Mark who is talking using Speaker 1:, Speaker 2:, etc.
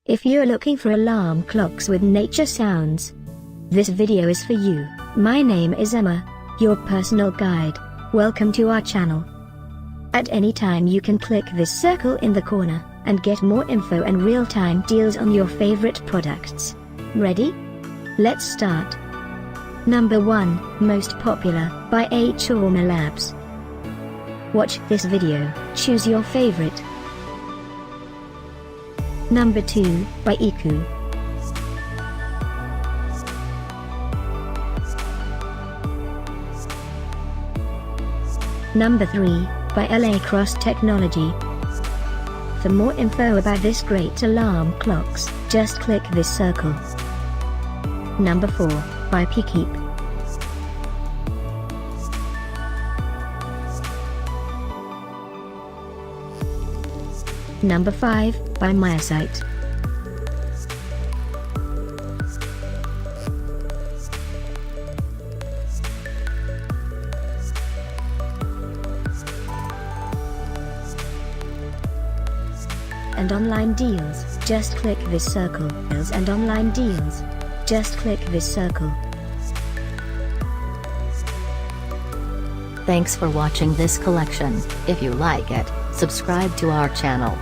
Speaker 1: If you're looking for alarm clocks with nature sounds, this video is for you. My name is Emma, your personal guide. Welcome to our channel. At any time you can click this circle in the corner, and get more info and real-time deals on your favorite products. Ready? Let's start. Number 1, Most Popular, by hOmeLabs. Watch this video, choose your favorite. Number 2, by EECOO. Number 3, by Crosse technology. For more info about this great alarm clocks, just click this circle. Number 4, by Peakeep. Number 5, by MIUSITE. And online deals, just click this circle. And online deals, just click this circle.
Speaker 2: Thanks for watching this collection. If you like it, subscribe to our channel.